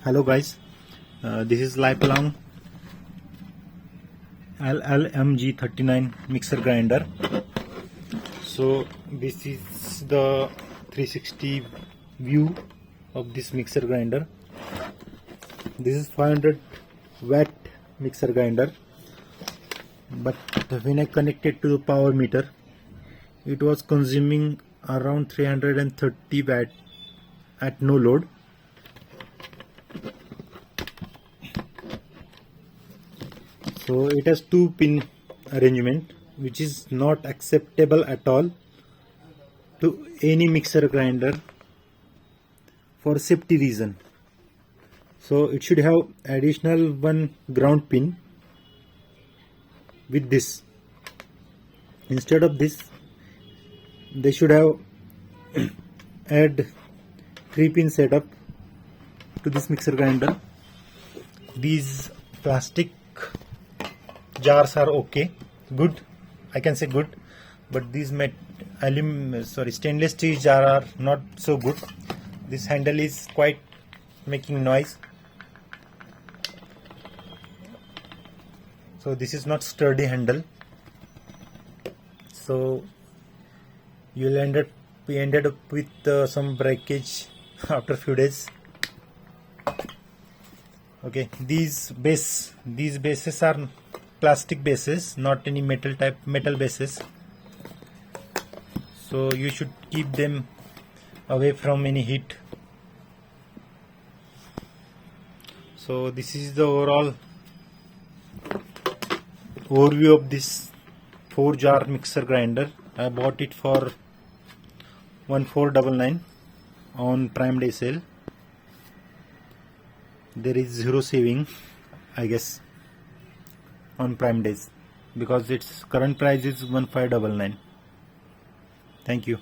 Hello guys, this is lifelong LLMG39 mixer grinder. So this is the 360 view of this mixer grinder. This is 500 watt mixer grinder, but when I connected to the power meter, it was consuming around 330 watt at no load. So it has 2-pin arrangement, which is not acceptable at all to any mixer grinder for safety reason. So it should have additional one ground pin with this. Instead of this, they should have add 3-pin setup to this mixer grinder. These plastic jars are okay, good, I can say good, but these stainless steel jar are not so good. This handle is quite making noise, so this is not sturdy handle, so we ended up with some breakage after few days. Okay, these bases are plastic bases, not any metal bases, so you should keep them away from any heat. So this is the overall overview of this 4-jar mixer grinder. I bought it for 1499 on Prime Day sale. There is zero saving, I guess, on Prime Days, because its current price is 1599. Thank you.